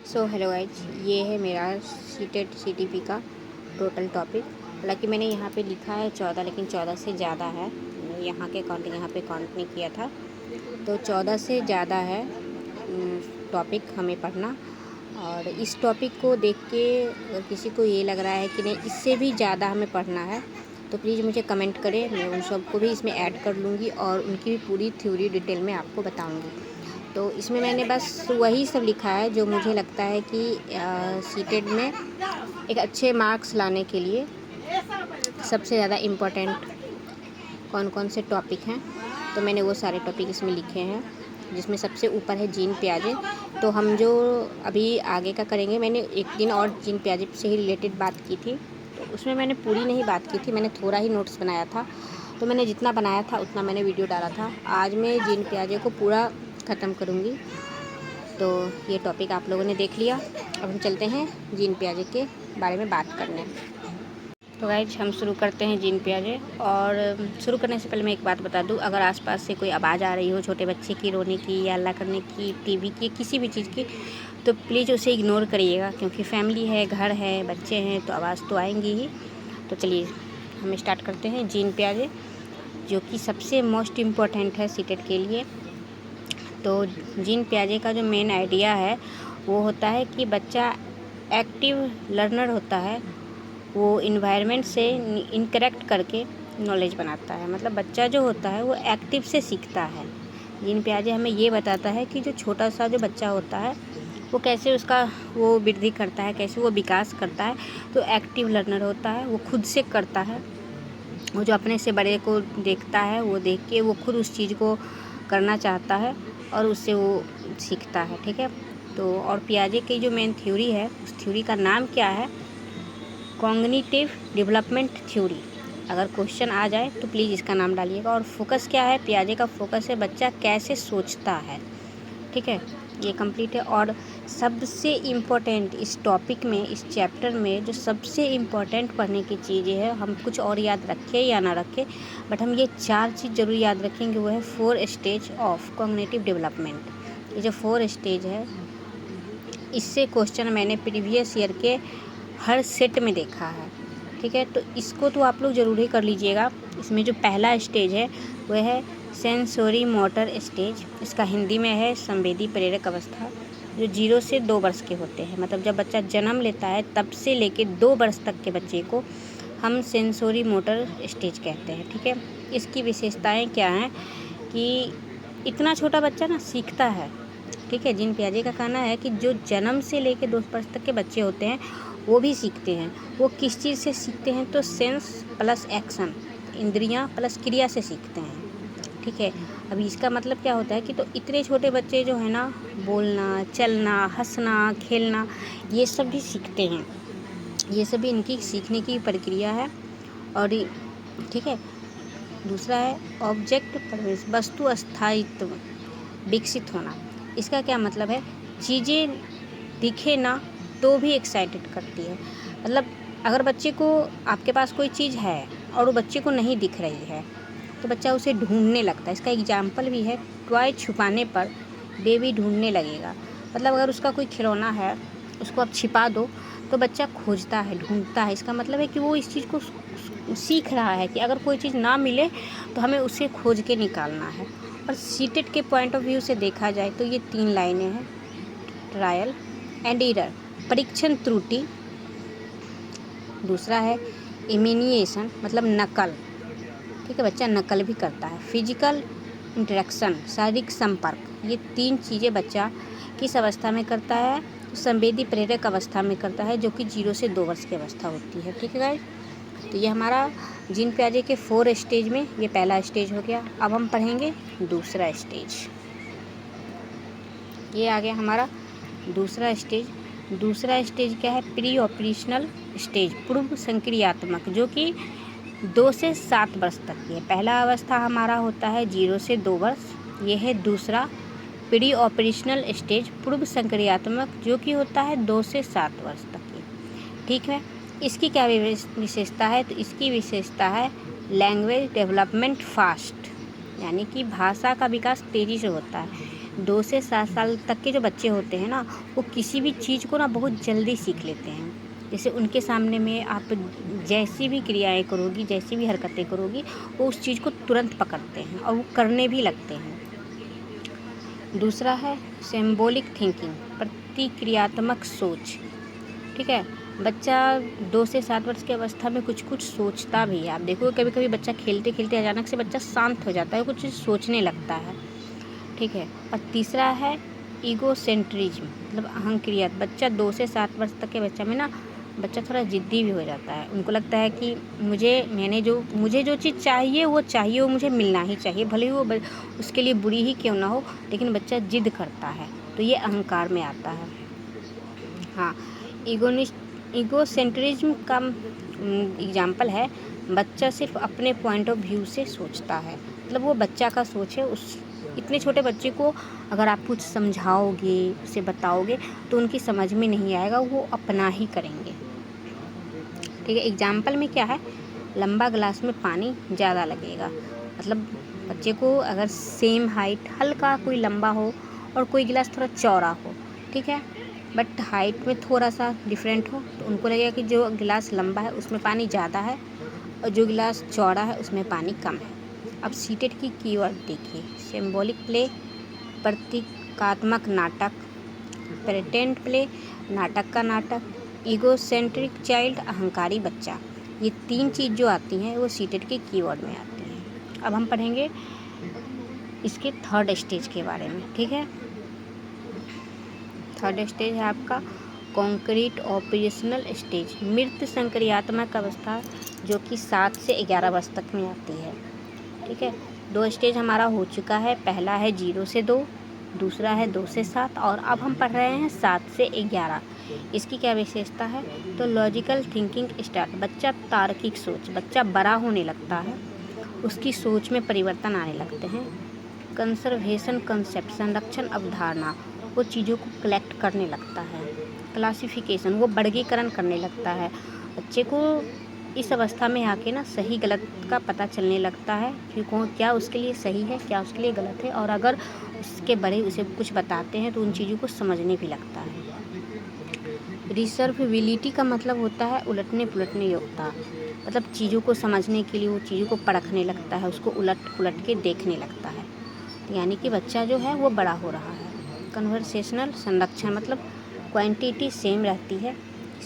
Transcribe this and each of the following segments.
So hello guys, ये है मेरा सीटेट सीटीपी का टोटल टॉपिक। हालांकि मैंने यहाँ पे लिखा है 14, लेकिन 14 से ज़्यादा है। यहाँ के अकॉर्डिंग यहाँ पे काउंट नहीं किया था, तो 14 से ज़्यादा है टॉपिक हमें पढ़ना। और इस टॉपिक को देख के अगर किसी को ये लग रहा है कि नहीं इससे भी ज़्यादा हमें पढ़ना है, तो प्लीज़ मुझे कमेंट करें। मैं उन सबको भी इसमें ऐड कर लूँगी और उनकी भी पूरी थ्योरी डिटेल में आपको बताऊँगी। तो इसमें मैंने बस वही सब लिखा है जो मुझे लगता है कि सीटेट में एक अच्छे मार्क्स लाने के लिए सबसे ज़्यादा इम्पोर्टेंट कौन कौन से टॉपिक हैं, तो मैंने वो सारे टॉपिक इसमें लिखे हैं। जिसमें सबसे ऊपर है जीन पियाजे। तो हम जो अभी आगे का करेंगे, मैंने एक दिन और जीन पियाजे से ही रिलेटेड बात की थी, तो उसमें मैंने पूरी नहीं बात की थी, मैंने थोड़ा ही नोट्स बनाया था। तो मैंने जितना बनाया था उतना मैंने वीडियो डाला था। आज मैं जीन पियाजे को पूरा ख़त्म करूँगी। तो ये टॉपिक आप लोगों ने देख लिया। अब हम चलते हैं जीन पियाजे के बारे में बात करने। तो गाइज हम शुरू करते हैं जीन पियाजे। और शुरू करने से पहले मैं एक बात बता दूं, अगर आसपास से कोई आवाज़ आ रही हो छोटे बच्चे की रोने की या हल्ला करने की, टीवी की, किसी भी चीज़ की, तो प्लीज़ उसे इग्नोर करिएगा, क्योंकि फैमिली है, घर है, बच्चे हैं, तो आवाज़ तो आएंगी ही। तो चलिए हम स्टार्ट करते हैं जीन पियाजे, जो कि सबसे मोस्ट इम्पॉर्टेंट है सीटेट के लिए। तो जीन पियाजे का जो मेन आइडिया है वो होता है कि बच्चा एक्टिव लर्नर होता है। वो इन्वायरमेंट से इंटरेक्ट करके नॉलेज बनाता है। मतलब बच्चा जो होता है वो एक्टिव से सीखता है। जीन पियाजे हमें ये बताता है कि जो छोटा सा जो बच्चा होता है वो कैसे उसका वो वृद्धि करता है, कैसे वो विकास करता है। तो एक्टिव लर्नर होता है, वो खुद से करता है। वो जो अपने से बड़े को देखता है, वो देख के वो खुद उस चीज़ को करना चाहता है और उससे वो सीखता है। ठीक है। तो और पियाजे की जो मेन थ्योरी है, उस थ्योरी का नाम क्या है? Cognitive development theory. अगर क्वेश्चन आ जाए तो प्लीज़ इसका नाम डालिएगा। और फोकस क्या है? पियाजे का फोकस है बच्चा कैसे सोचता है। ठीक है, ये कंप्लीट है। और सबसे इम्पोर्टेंट इस टॉपिक में, इस चैप्टर में जो सबसे इम्पोर्टेंट पढ़ने की चीज़ें है, हम कुछ और याद रखें या ना रखें, बट हम ये 4 चीज़ ज़रूर याद रखेंगे। वो है 4 स्टेज ऑफ कॉग्निटिव डेवलपमेंट। ये जो 4 स्टेज है, इससे क्वेश्चन मैंने प्रीवियस ईयर के हर सेट में देखा है। ठीक है, तो इसको तो आप लोग ज़रूर ही कर लीजिएगा। इसमें जो पहला स्टेज है वह है सेंसोरी मोटर स्टेज। इसका हिंदी में है संवेदी प्रेरक अवस्था, जो 0 से 2 वर्ष के होते हैं। मतलब जब बच्चा जन्म लेता है तब से लेके 2 वर्ष तक के बच्चे को हम सेंसोरी मोटर स्टेज कहते हैं। ठीक है, इसकी विशेषताएं क्या हैं कि इतना छोटा बच्चा ना सीखता है। ठीक है, जीन पियाजे का कहना है कि जो जन्म से लेके 2 वर्ष तक के बच्चे होते हैं वो भी सीखते हैं। वो किस चीज़ से सीखते हैं? तो सेंस प्लस एक्शन, इंद्रियां प्लस क्रिया से सीखते हैं। ठीक है, अभी इसका मतलब क्या होता है कि तो इतने छोटे बच्चे जो है ना, बोलना, चलना, हंसना, खेलना, ये सब भी सीखते हैं। ये सभी इनकी सीखने की प्रक्रिया है। और ठीक है, दूसरा है ऑब्जेक्ट प्रवेश, वस्तु स्थायित्व, विकसित होना। इसका क्या मतलब है? चीज़ें दिखे ना तो भी एक्साइटेड करती है। मतलब अगर बच्चे को, आपके पास कोई चीज़ है और वो बच्चे को नहीं दिख रही है, तो बच्चा उसे ढूंढने लगता है। इसका एग्जाम्पल भी है, टॉय छुपाने पर बेबी ढूंढने लगेगा। मतलब अगर उसका कोई खिलौना है, उसको आप छिपा दो तो बच्चा खोजता है, ढूंढता है। इसका मतलब है कि वो इस चीज़ को सीख रहा है कि अगर कोई चीज़ ना मिले तो हमें उसे खोज के निकालना है। और सीटेट के पॉइंट ऑफ व्यू से देखा जाए तो ये 3 लाइनें हैं। ट्रायल एंड एरर, परीक्षण त्रुटि। दूसरा है इमिनिएशन, मतलब नकल। ठीक है, बच्चा नकल भी करता है। फिजिकल इंटरेक्शन, शारीरिक संपर्क। ये 3 चीज़ें बच्चा किस अवस्था में करता है? संवेदी प्रेरक अवस्था में करता है, जो कि 0 से 2 वर्ष की अवस्था होती है। ठीक है गाइस, तो ये हमारा जीन पियाजे के 4 स्टेज में ये पहला स्टेज हो गया। अब हम पढ़ेंगे दूसरा स्टेज। ये आ गया हमारा दूसरा स्टेज। दूसरा स्टेज क्या है? प्री ऑपरेशनल स्टेज, पूर्व संक्रियात्मक, जो कि 2 से 7 वर्ष तक की है। पहला अवस्था हमारा होता है 0 से 2 वर्ष। ये है दूसरा प्री ऑपरेशनल स्टेज, पूर्व संक्रियात्मक, जो कि होता है 2 से 7 वर्ष तक की। ठीक है, इसकी क्या विशेषता है? तो इसकी विशेषता है लैंग्वेज डेवलपमेंट फास्ट, यानी कि भाषा का विकास तेज़ी से होता है। 2 से 7 साल तक के जो बच्चे होते हैं ना, वो किसी भी चीज़ को ना बहुत जल्दी सीख लेते हैं। जैसे उनके सामने में आप जैसी भी क्रियाएँ करोगी, जैसी भी हरकतें करोगी, वो उस चीज़ को तुरंत पकड़ते हैं और वो करने भी लगते हैं। दूसरा है सिंबॉलिक थिंकिंग, प्रतिक्रियात्मक सोच। ठीक है, बच्चा 2 से 7 वर्ष की अवस्था में कुछ-कुछ सोचता भी है। आप देखोगे कभी-कभी बच्चा खेलते-खेलते अचानक से बच्चा शांत हो जाता है, कुछ चीज़ सोचने लगता है। ठीक है, और तीसरा है ईगोसेंट्रिज्म, मतलब अहंक्रियत। बच्चा 2 से 7 वर्ष तक के बच्चा में ना, बच्चा थोड़ा ज़िद्दी भी हो जाता है। उनको लगता है कि मुझे जो चीज़ चाहिए वो चाहिए, वो मुझे मिलना ही चाहिए, भले ही वो उसके लिए बुरी ही क्यों ना हो, लेकिन बच्चा ज़िद करता है, तो ये अहंकार में आता है। हाँ, ईगोसेंट्रिज्म का एग्जाम्पल है, बच्चा सिर्फ अपने पॉइंट ऑफ व्यू से सोचता है। मतलब वो बच्चा का सोच है। उस इतने छोटे बच्चे को अगर आप कुछ समझाओगे, उसे बताओगे, तो उनकी समझ में नहीं आएगा, वो अपना ही करेंगे। ठीक है, एग्जाम्पल में क्या है, लंबा गिलास में पानी ज़्यादा लगेगा। मतलब बच्चे को अगर सेम हाइट, हल्का कोई लंबा हो और कोई गिलास थोड़ा चौड़ा हो, ठीक है, बट हाइट में थोड़ा सा डिफरेंट हो, तो उनको लगेगा कि जो गिलास लंबा है उसमें पानी ज़्यादा है और जो गिलास चौड़ा है उसमें पानी कम है। अब सीटेट की कीवर्ड देखिए, सिंबॉलिक प्ले, प्रतीकात्मक नाटक, प्रेटेंट प्ले, नाटक का नाटक, ईगोसेंट्रिक चाइल्ड, अहंकारी बच्चा। ये 3 चीज़ जो आती हैं वो सीटेट के कीवर्ड में आती हैं। अब हम पढ़ेंगे इसके थर्ड स्टेज के बारे में। ठीक है, थर्ड स्टेज है आपका कॉन्क्रीट ऑपरेशनल स्टेज, मृत संक्रियात्मक अवस्था, जो कि 7 से 11 वर्ष तक में आती है। ठीक है, 2 स्टेज हमारा हो चुका है। पहला है 0 से 2, दूसरा है 2 से 7, और अब हम पढ़ रहे हैं 7 से 11। इसकी क्या विशेषता है, तो लॉजिकल थिंकिंग स्टार्ट, बच्चा तार्किक सोच, बच्चा बड़ा होने लगता है, उसकी सोच में परिवर्तन आने लगते हैं। कंजर्वेशन कंसेप्ट, संरक्षण अवधारणा, वो चीज़ों को कलेक्ट करने लगता है। क्लासिफिकेशन, वो वर्गीकरण करने लगता है। बच्चे को इस अवस्था में आके ना सही गलत का पता चलने लगता है कि क्या उसके लिए सही है, क्या उसके लिए गलत है, और अगर उसके बड़े उसे कुछ बताते हैं तो उन चीज़ों को समझने भी लगता है। रिसर्वेबिलिटी का मतलब होता है उलटने पुलटने योग्यता, मतलब चीज़ों को समझने के लिए वो चीज़ों को परखने लगता है, उसको उलट पुलट के देखने लगता है, यानी कि बच्चा जो है वो बड़ा हो रहा है। कन्वर्सेशनल संरक्षण, मतलब क्वांटिटी सेम रहती है,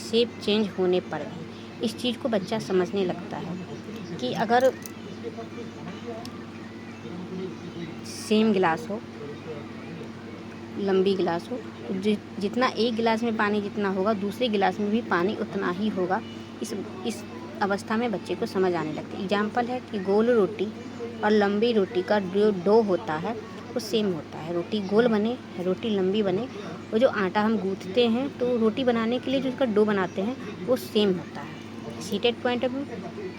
शेप चेंज होने पर भी इस चीज़ को बच्चा समझने लगता है कि अगर सेम गिलास हो, लंबी गिलास हो, तो जितना एक गिलास में पानी जितना होगा, दूसरे गिलास में भी पानी उतना ही होगा। इस अवस्था में बच्चे को समझ आने लगती है। एग्जाम्पल है कि गोल रोटी और लंबी रोटी का जो डो होता है वो सेम होता है। रोटी गोल बने, रोटी लंबी बने, वो जो आटा हम गूँथते हैं तो रोटी बनाने के लिए जो उसका डो बनाते हैं वो सेम होता है। Seated point of view,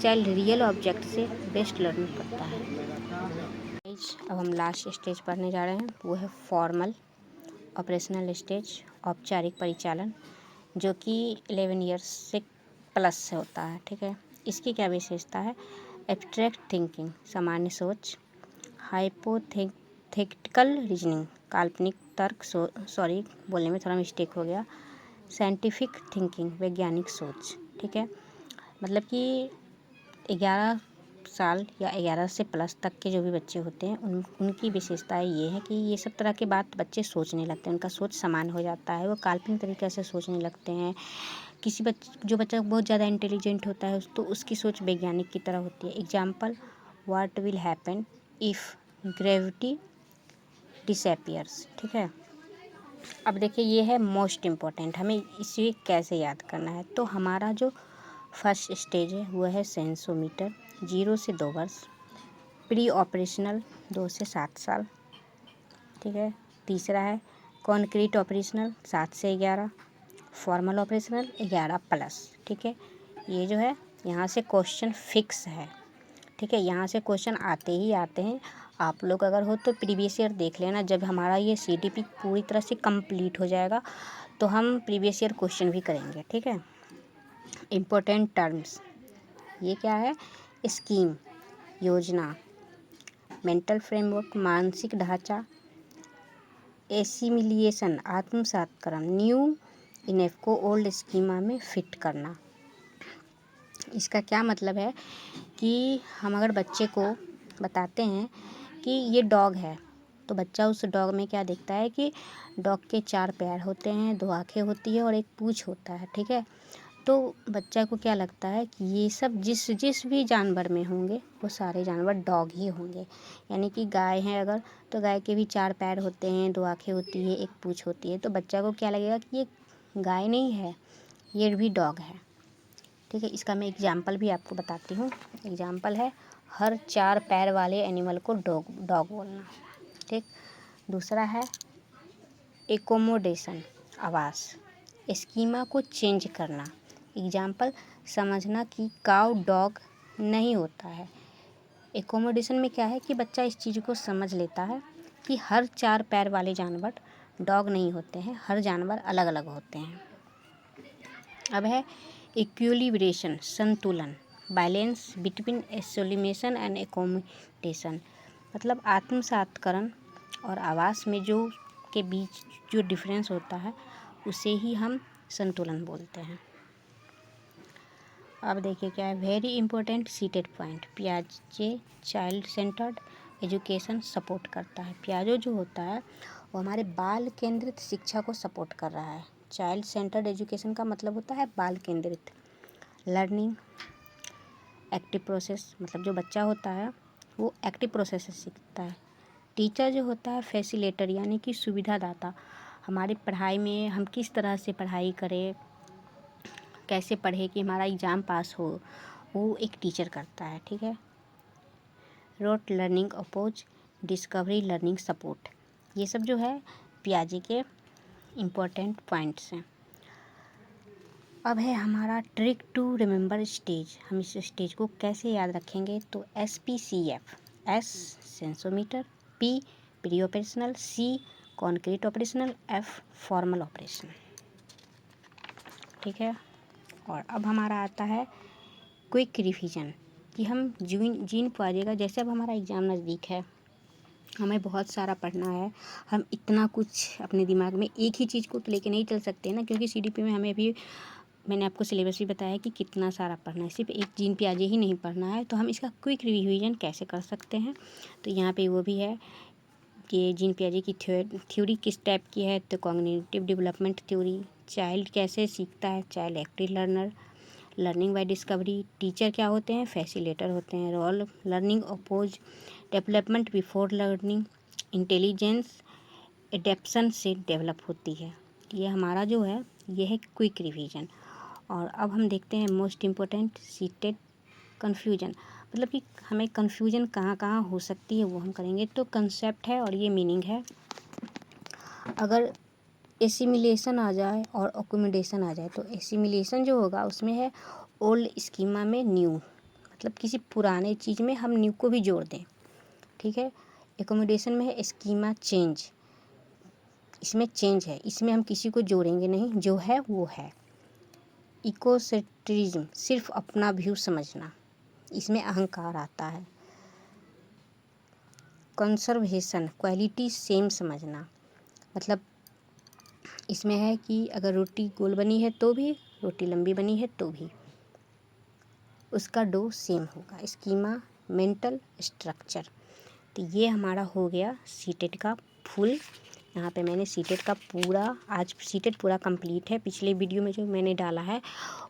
child real object से बेस्ट लर्न करता है। अब हम लास्ट स्टेज पढ़ने जा रहे हैं, वो है फॉर्मल ऑपरेशनल स्टेज, औपचारिक परिचालन, जो कि 11 ईयर्स से प्लस से होता है। ठीक है, इसकी क्या विशेषता है, एब्स्ट्रैक्ट थिंकिंग, सामान्य सोच, हाइपोथेटिकल रीजनिंग, काल्पनिक तर्क, सॉरी बोलने में थोड़ा मिस्टेक हो गया, साइंटिफिक थिंकिंग, वैज्ञानिक सोच। ठीक है, मतलब कि 11 साल या 11 से प्लस तक के जो भी बच्चे होते हैं उनकी विशेषताएं ये है कि ये सब तरह के बात बच्चे सोचने लगते हैं, उनका सोच समान हो जाता है, वो काल्पनिक तरीके से सोचने लगते हैं। जो बच्चा बहुत ज़्यादा इंटेलिजेंट होता है तो उसकी सोच वैज्ञानिक की तरह होती है। Example, what will happen if gravity disappears. ठीक है, अब देखिए ये है मोस्ट इम्पॉर्टेंट, हमें इसे कैसे याद करना है। तो हमारा जो फर्स्ट स्टेज है वो है सेंसोमीटर, 0 से 2 वर्ष, प्री ऑपरेशनल 2 से 7 साल। ठीक है, तीसरा है कॉन्क्रीट ऑपरेशनल 7 से 11, फॉर्मल ऑपरेशनल 11 प्लस। ठीक है, ये जो है यहाँ से क्वेश्चन फिक्स है। ठीक है, यहाँ से क्वेश्चन आते ही आते हैं। आप लोग अगर हो तो प्रीवियस ईयर देख लेना, जब हमारा ये सीटीपी पूरी तरह से कंप्लीट हो जाएगा तो हम प्रीवियस ईयर क्वेश्चन भी करेंगे। ठीक है, इम्पोर्टेंट टर्म्स, ये क्या है, स्कीम, योजना, मेंटल फ्रेमवर्क, मानसिक ढांचा, एसिमिलिएशन आत्मसातकरण, न्यू इनफ को ओल्ड स्कीमा में फिट करना। इसका क्या मतलब है कि हम अगर बच्चे को बताते हैं कि ये डॉग है, तो बच्चा उस डॉग में क्या देखता है कि डॉग के 4 पैर होते हैं, 2 आँखें होती है और एक पूँछ होता है, ठीक है। तो बच्चा को क्या लगता है कि ये सब जिस जिस भी जानवर में होंगे वो सारे जानवर डॉग ही होंगे। यानी कि गाय है अगर, तो गाय के भी 4 पैर होते हैं, 2 आँखें होती है, एक पूँछ होती है, तो बच्चा को क्या लगेगा कि ये गाय नहीं है, ये भी डॉग है, ठीक है। इसका मैं एग्जाम्पल भी आपको बताती हूँ। एग्जाम्पल है हर 4 पैर वाले एनिमल को डॉग बोलना, ठीक। दूसरा है एकोमोडेशन, आवास, स्कीमा को चेंज करना। एग्जाम्पल समझना कि काऊ डॉग नहीं होता है। एकोमोडेशन में क्या है कि बच्चा इस चीज़ को समझ लेता है कि हर 4 पैर वाले जानवर डॉग नहीं होते हैं, हर जानवर अलग अलग होते हैं। अब है इक्विलिब्रेशन, संतुलन, बैलेंस बिटवीन एसोलिमेशन एंड एकोमोडेशन, मतलब आत्मसातकरण और आवास में जो के बीच जो डिफरेंस होता है उसे ही हम संतुलन बोलते हैं। अब देखिए क्या है, वेरी इंपॉर्टेंट सीटेड पॉइंट, पियाजे चाइल्ड सेंटर्ड एजुकेशन सपोर्ट करता है। पियाजो जो होता है वो हमारे बाल केंद्रित शिक्षा को सपोर्ट कर रहा है। चाइल्ड सेंटर्ड एजुकेशन का मतलब होता है बाल केंद्रित लर्निंग, एक्टिव प्रोसेस, मतलब जो बच्चा होता है वो एक्टिव प्रोसेस से सीखता है। टीचर जो होता है फैसिलेटर, यानी कि सुविधादाता, हमारी पढ़ाई में हम किस तरह से पढ़ाई करें, कैसे पढ़े कि हमारा एग्ज़ाम पास हो, वो एक टीचर करता है, ठीक है। Rote learning oppose, discovery learning support, ये सब जो है पियाजे के इम्पोर्टेंट पॉइंट्स हैं। अब है हमारा ट्रिक टू रिमेंबर स्टेज। हम इस स्टेज को कैसे याद रखेंगे, तो SPCF, S सेंसोमीटर, P pre operational, C concrete operational, F formal operation, ठीक है। और अब हमारा आता है क्विक रिवीजन, कि हम जीन पियाजे का, जैसे अब हमारा एग्ज़ाम नज़दीक है, हमें बहुत सारा पढ़ना है, हम इतना कुछ अपने दिमाग में एक ही चीज़ को तो लेके नहीं चल सकते ना, क्योंकि CDP में हमें अभी मैंने आपको सिलेबस भी बताया कि कितना सारा पढ़ना है, सिर्फ एक जीन पियाजे ही नहीं पढ़ना है। तो हम इसका क्विक रिवीजन कैसे कर सकते हैं, तो यहाँ पे वो भी है कि जीन पियाजे की थ्योरी किस टाइप की है, तो कॉग्निटिव डेवलपमेंट थ्योरी, चाइल्ड कैसे सीखता है, child active learner, learning by discovery, teacher क्या होते हैं, फैसिलेटर होते हैं, rote learning oppose, development before learning, intelligence adaptation से डेवलप होती है। ये हमारा जो है ये है क्विक रिवीजन। और अब हम देखते हैं मोस्ट इम्पोर्टेंट सीटेड कन्फ्यूजन, मतलब कि हमें कन्फ्यूजन कहाँ कहाँ हो सकती है वो हम करेंगे। तो कंसेप्ट है और ये मीनिंग है। अगर एसिमिलेशन आ जाए और अकोमोडेशन आ जाए, तो एसिमिलेशन जो होगा उसमें है ओल्ड स्कीमा में न्यू, मतलब किसी पुराने चीज़ में हम न्यू को भी जोड़ दें, ठीक है। एकोमोडेशन में है स्कीमा चेंज, इसमें चेंज है, इसमें हम किसी को जोड़ेंगे नहीं, जो है वो है। इकोसेंट्रिज्म, सिर्फ अपना व्यू समझना, इसमें अहंकार आता है। कंजर्वेशन, क्वालिटी सेम समझना, मतलब इसमें है कि अगर रोटी गोल बनी है तो भी, रोटी लंबी बनी है तो भी उसका डो सेम होगा। स्कीमा मेंटल स्ट्रक्चर, तो ये हमारा हो गया सीटेट का फुल। यहाँ पे मैंने सीटेट का पूरा, आज सीटेट पूरा कंप्लीट है। पिछले वीडियो में जो मैंने डाला है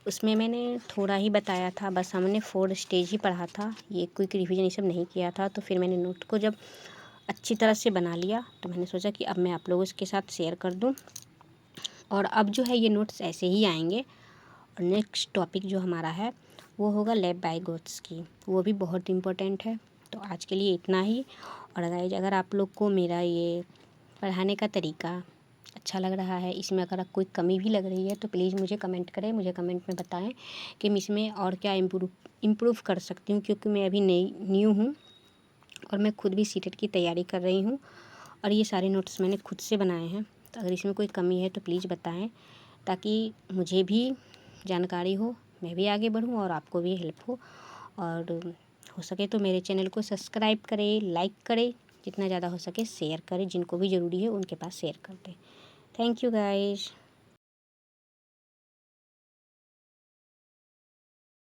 उसमें मैंने थोड़ा ही बताया था, बस हमने 4 स्टेज ही पढ़ा था, ये क्विक रिवीजन ये सब नहीं किया था। तो फिर मैंने नोट को जब अच्छी तरह से बना लिया तो मैंने सोचा कि अब मैं आप लोगों के साथ शेयर कर दूँ। और अब जो है ये नोट्स ऐसे ही आएंगे। और नेक्स्ट टॉपिक जो हमारा है वो होगा लैब बाय गोट्स की, वो भी बहुत इम्पोर्टेंट है। तो आज के लिए इतना ही। और अगर आप लोग को मेरा ये पढ़ाने का तरीका अच्छा लग रहा है, इसमें अगर कोई कमी भी लग रही है तो प्लीज़ मुझे कमेंट करें, मुझे कमेंट में बताएं कि मैं इसमें और क्या इम्प्रूव कर सकती हूँ, क्योंकि मैं अभी न्यू हूँ और मैं खुद भी सीटेट की तैयारी कर रही हूँ और ये सारे नोट्स मैंने खुद से बनाए हैं। तो अगर इसमें कोई कमी है तो प्लीज़ बताएं, ताकि मुझे भी जानकारी हो, मैं भी आगे बढ़ूँ और आपको भी हेल्प हो। और हो सके तो मेरे चैनल को सब्सक्राइब करें, लाइक करें, जितना ज़्यादा हो सके शेयर करें, जिनको भी ज़रूरी है उनके पास शेयर कर दें। Thank you guys.